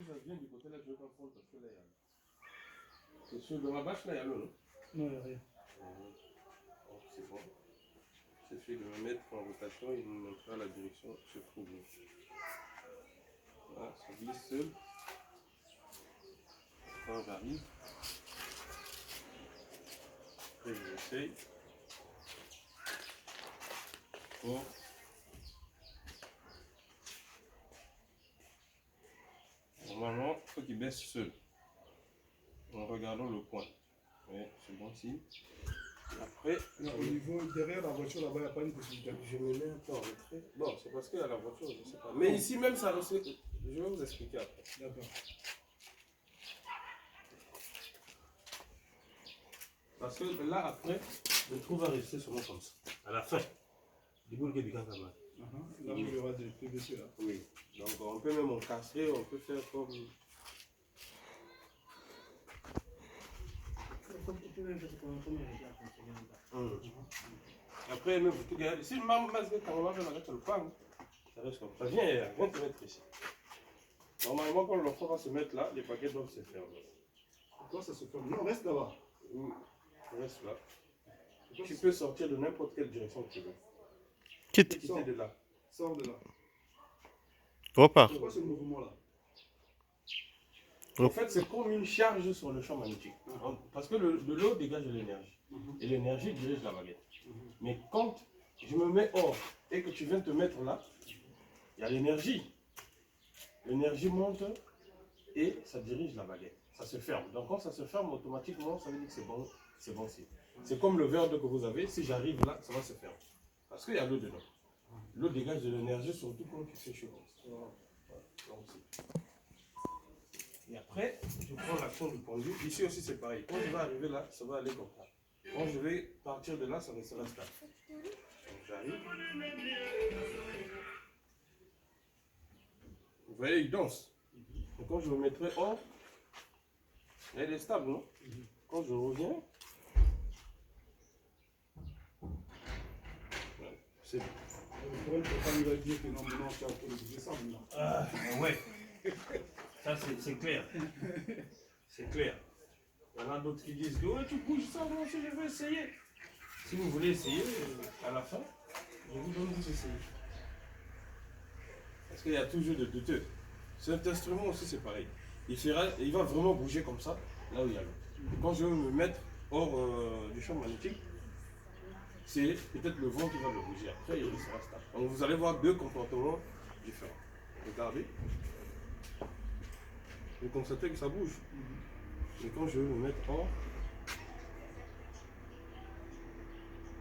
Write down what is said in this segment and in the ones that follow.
ça vient du côté là, je vais pas prendre parce que là, il y a. C'est sûr, dans la bâche là, il y a l'eau, non? Non, il n'y a rien. Oh, c'est bon. C'est fait de me mettre en rotation et de me montrer la direction sur Fouillou. Voilà, ça glisse seul. Quand j'arrive, après j'essaye. Bon. Normalement, il faut qu'il baisse seul. En regardant le point. Ouais, c'est bon signe. Après, non, au niveau derrière la voiture, là-bas, il n'y a pas une possibilité. je me mets un peu en retrait. Bon, c'est parce qu'il y a la voiture, je ne sais pas. Mais ici même, ça reste. Je vais vous expliquer après. D'accord. Parce que là, après, le trou va rester seulement comme ça. À la fin. Du coup, le gars, ça va. Là où il y aura des PVC là. Oui. Donc, on peut même encastrer, on peut faire comme. Après, même, tout gars, si le maman va se mettre quand on va faire le pan, ça reste comme ça. Viens te mettre ici. Normalement, quand l'enfant va se mettre là, les paquets doivent se fermer. Pourquoi ça se ferme? Non, reste là-bas. Reste là. Tu peux sortir de n'importe quelle direction que tu veux. Quitte. Quitter de là. Sors de là. Repars. Pourquoi ce mouvement-là? En fait, c'est comme une charge sur le champ magnétique. Parce que de l'eau dégage de l'énergie. Et l'énergie dirige la baguette. Mais quand je me mets hors et que tu viens te mettre là, il y a l'énergie. L'énergie monte et ça dirige la baguette. Ça se ferme. Donc quand ça se ferme automatiquement, ça veut dire que c'est bon signe. C'est comme le verre d'eau que vous avez. Si j'arrive là, ça va se fermer. Parce qu'il y a l'eau dedans. L'eau dégage de l'énergie, surtout quand tu fais chaud. Et après, je prends l'action du conduit. Ici aussi, c'est pareil. Quand je vais arriver là, ça va aller comme ça. Quand je vais partir de là, ça restera stable. Donc j'arrive. Vous voyez, il danse. Et quand je me mettrai hors, elle est stable, non? Quand je reviens, c'est bon. Le problème, il va dire que non, maintenant, tu as pour le ça maintenant. Ah, ouais. Ça, c'est clair. C'est clair. Il y en a d'autres qui disent que ouais, tu bouges ça, moi aussi je veux essayer. Si vous voulez essayer, à la fin, je vous donne vous essayer. Parce qu'il y a toujours de douteux. Cet instrument aussi, c'est pareil. Il va vraiment bouger comme ça, là où il y a l'eau. Et quand je vais me mettre hors du champ magnétique, c'est peut-être le vent qui va le bouger. Après, il sera stable. Donc vous allez voir deux comportements différents. Regardez. Vous constatez que ça bouge. Et quand je vais me mettre hors,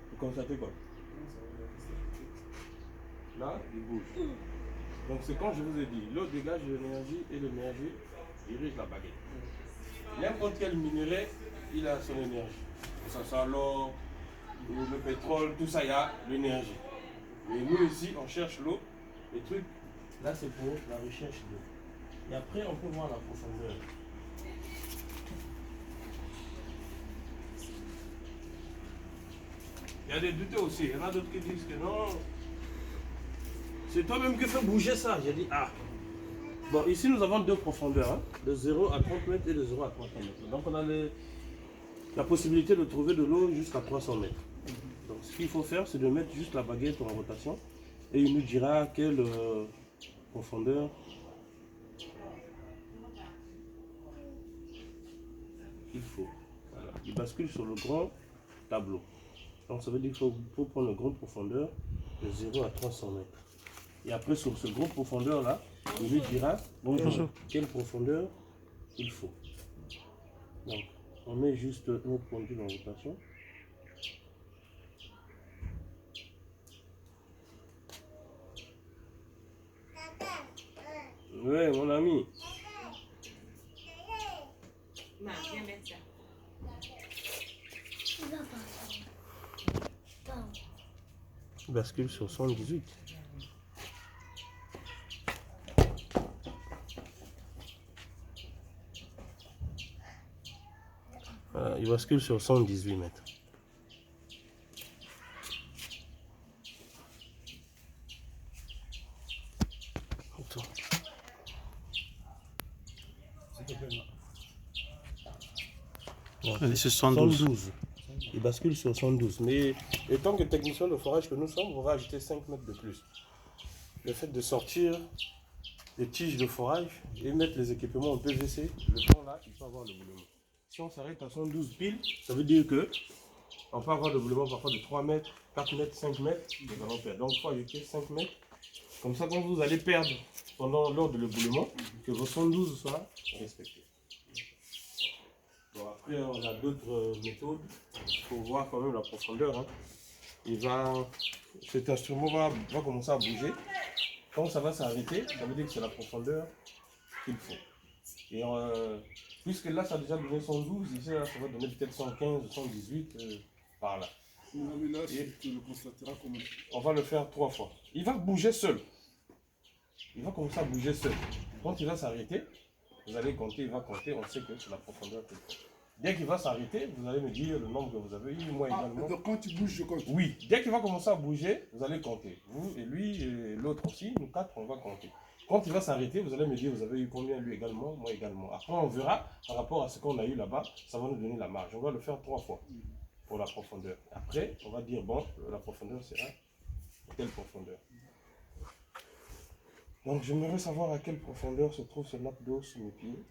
vous constatez quoi? Là, il bouge. Donc c'est quand je vous ai dit, l'eau dégage de l'énergie et l'énergie dirige la baguette. N'importe quel minerai, il a son énergie. Que ce soit l'or, le pétrole, tout ça, il y a l'énergie. Mais nous ici, on cherche l'eau. Les trucs, là c'est pour la recherche d'eau. Et après, on peut voir la profondeur. Il y a des doutes aussi. Il y en a d'autres qui disent que non. C'est toi-même qui fais bouger ça. J'ai dit, ah. Bon, ici nous avons deux profondeurs, hein, de 0 à 30 mètres et de 0 à 300 mètres. Donc on a la possibilité de trouver de l'eau jusqu'à 300 mètres. Donc ce qu'il faut faire, c'est de mettre juste la baguette en rotation et il nous dira quelle profondeur il faut. Voilà. Il bascule sur le grand tableau. Donc ça veut dire qu'il faut prendre une grande profondeur de 0 à 300 mètres. Et après sur ce gros profondeur là, il lui dira bonjour, quelle profondeur il faut. Donc on met juste notre pendule en rotation. Ouais mon ami. Il bascule sur 118. Voilà, il bascule sur 118 mètres. Allez, c'est 112. 112. Il bascule sur 112. Mais étant que technicien de forage que nous sommes, on va ajouter 5 mètres de plus. Le fait de sortir les tiges de forage et mettre les équipements en PVC, le temps là, il peut avoir le volume. Si on s'arrête à 112 piles, ça veut dire que on peut avoir le volume parfois de 3 mètres, 4 mètres, 5 mètres, nous allons perdre. Donc il faut ajouter 5 mètres. Comme ça, quand vous allez perdre lors de l'éboulement, que vos 112 soient respectés. Bon, après, on a d'autres méthodes pour voir quand même la profondeur. Hein. Cet instrument va commencer à bouger. Quand ça va s'arrêter, ça veut dire que c'est la profondeur qu'il faut. Et puisque là, ça a déjà donné 112, ici, là, ça va donner peut-être 115, 118 par là. Mais là, tu le constateras comment. On va le faire 3 fois. Il va bouger seul. Il va commencer à bouger seul. Quand il va s'arrêter, vous allez compter, il va compter, on sait que c'est la profondeur qu'il faut. Dès qu'il va s'arrêter, vous allez me dire le nombre que vous avez eu, moi également. Donc quand tu bouges, je compte. Oui, dès qu'il va commencer à bouger, vous allez compter. Vous et lui et l'autre aussi, nous 4, on va compter. Quand il va s'arrêter, vous allez me dire vous avez eu combien, lui également, moi également. Après, on verra par rapport à ce qu'on a eu là-bas, ça va nous donner la marge. On va le faire 3 fois pour la profondeur. Après, on va dire bon, la profondeur sera telle profondeur. Donc, j'aimerais savoir à quelle profondeur se trouve ce nappe d'eau sous mes pieds.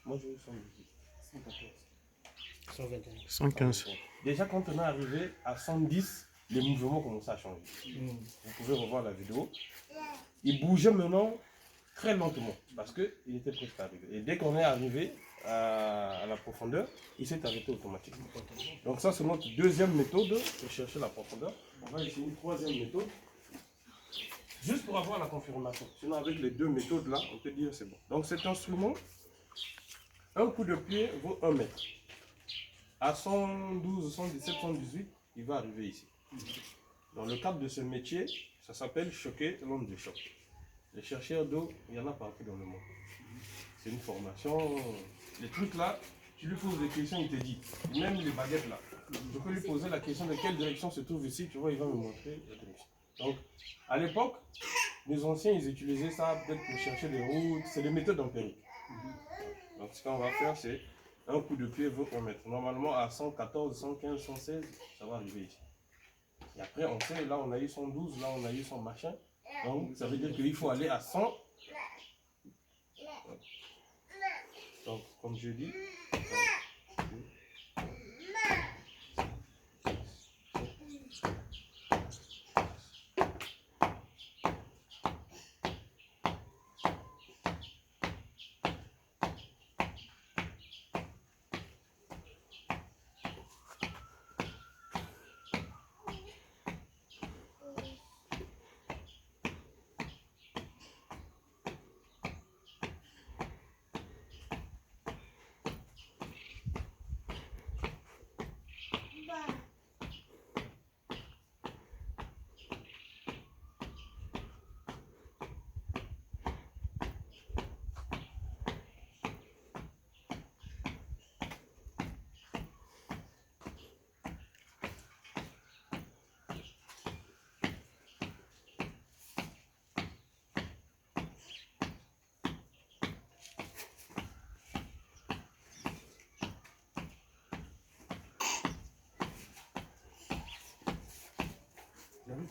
Moi, je vais 118. 114. 115. Déjà, quand on est arrivé à 110, les mouvements commencent à changer. Vous pouvez revoir la vidéo. Il bougeait maintenant très lentement parce qu'il était presque arrivé. Et dès qu'on est arrivé à la profondeur, il s'est arrêté automatiquement. Donc ça, c'est notre deuxième méthode de chercher la profondeur. On va essayer une troisième méthode. Juste pour avoir la confirmation. Sinon, avec les deux méthodes là, on peut dire c'est bon. Donc cet instrument, un coup de pied vaut 1 mètre. À 112, 117, 118, il va arriver ici. Dans le cadre de ce métier, ça s'appelle choquer l'onde de choc. Les chercheurs d'eau, il y en a partout dans le monde. C'est une formation. Les trucs là, tu lui poses des questions, il te dit. Même les baguettes là. Je peux lui poser la question de quelle direction se trouve ici, tu vois, il va me montrer la direction. Donc, à l'époque, les anciens, ils utilisaient ça peut-être pour chercher des routes. C'est des méthodes empiriques. Donc, ce qu'on va faire, c'est un coup de pied vaut 1 mètre. Normalement, à 114, 115, 116, ça va arriver ici. Et après, on sait, là, on a eu 112, là, on a eu 100 machin. Donc, ça veut dire qu'il faut aller à 100. Donc, comme je dis,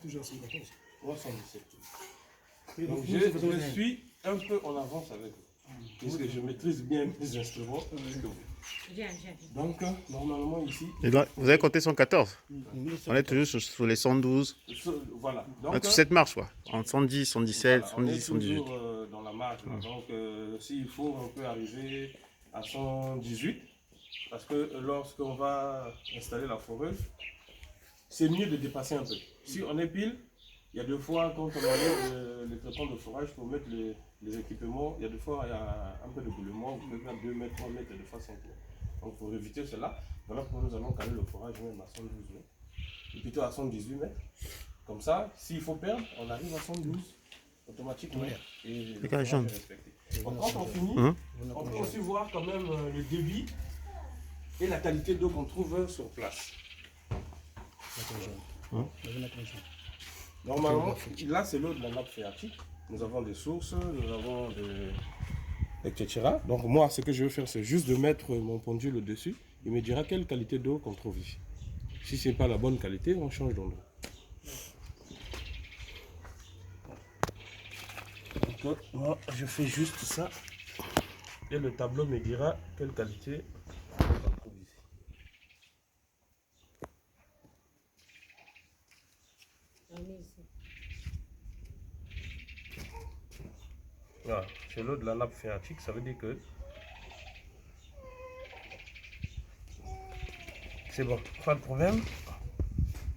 toujours à 114. Moi, 117. Et Donc, donc, je suis un peu en avance avec vous. Puisque je maîtrise bien mes instruments plus que vous. Viens. Donc, normalement, ici, Vous avez compté 114. On est toujours sur les 112. voilà. On a Donc, tous cette marche, quoi. En 110, 117, voilà, on est 110, 118. toujours dans la marge. Là. Donc, s'il faut, on peut arriver à 118. Parce que lorsqu'on va installer la foreuse, c'est mieux de dépasser un peu. Si on est pile, il y a des fois, quand on enlève les traitements de forage pour mettre les équipements, il y a des fois, il y a un peu de boulement, vous pouvez mettre 2 mètres, 3 mètres, des fois 5 mètres. Donc, pour éviter cela, voilà pourquoi nous allons caler le forage même à 112 mètres, et plutôt à 118 mètres. Comme ça, s'il faut perdre, on arrive à 112 automatiquement. Et le forage est respecté. Donc, quand on finit, on peut aussi voir quand même le débit et la qualité d'eau qu'on trouve sur place. Normalement, là c'est l'eau de la nappe phréatique. Nous avons des sources, nous avons etc. Donc moi, ce que je vais faire, c'est juste de mettre mon pendule au-dessus. Il me dira quelle qualité d'eau qu'on trouve ici. Si ce n'est pas la bonne qualité, on change d'endroit. Donc moi, je fais juste ça. Et le tableau me dira quelle qualité on trouve ici. Voilà, c'est l'eau de la nappe phréatique, ça veut dire que c'est bon, pas de problème.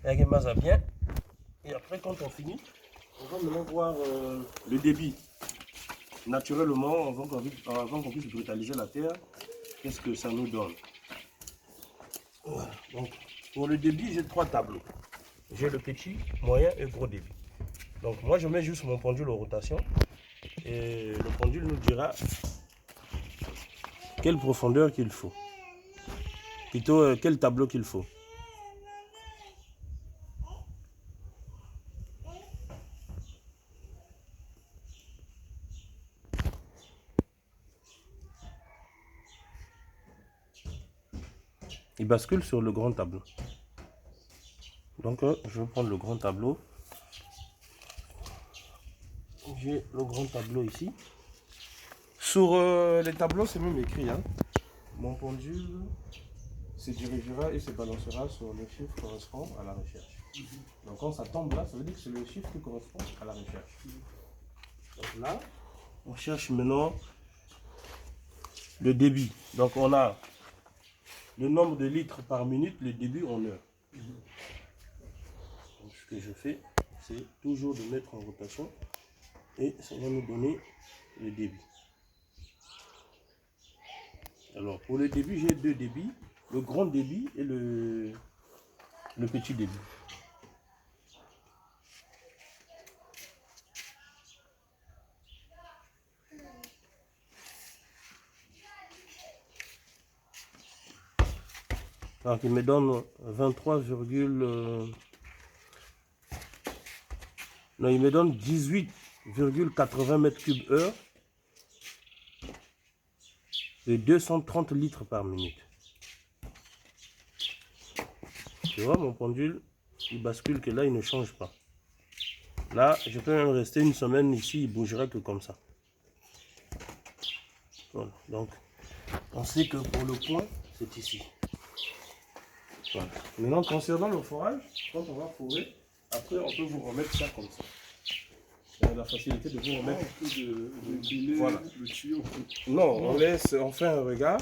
Il y a bien. Et après, quand on finit, on va maintenant voir le débit. Naturellement, avant qu'on puisse brutaliser la terre, qu'est-ce que ça nous donne? Voilà. Donc, pour le débit, j'ai 3 tableaux. J'ai le petit, moyen et gros débit. Donc, moi, je mets juste mon pendule en rotation. Et le pendule nous dira quelle profondeur qu'il faut. Plutôt, quel tableau qu'il faut. Il bascule sur le grand tableau. Donc, je vais prendre le grand tableau. J'ai le grand tableau ici. Sur les tableaux, c'est même écrit. Hein. Mon pendule se dirigera et se balancera sur le chiffre qui correspond à la recherche. Donc, quand ça tombe là, ça veut dire que c'est le chiffre qui correspond à la recherche. Donc là, on cherche maintenant le débit. Donc, on a le nombre de litres par minute, le débit en heure. Donc, ce que je fais, c'est toujours de mettre en rotation et ça va nous donner le débit. Alors, pour le débit, j'ai 2 débits, le grand débit et le petit débit. Alors, il me donne 23, non, il me donne 18,80 mètres cubes heure et 230 litres par minute. Tu vois, mon pendule, il bascule que là, il ne change pas. Là, je peux même rester une semaine ici, il bougera que comme ça. Voilà, donc, on sait que pour le point, c'est ici. Voilà. Maintenant, concernant le forage, quand on va forer, après, on peut vous remettre ça comme ça. Il y a la facilité de vous remettre de voilà. le tuyau. Non, on fait un regard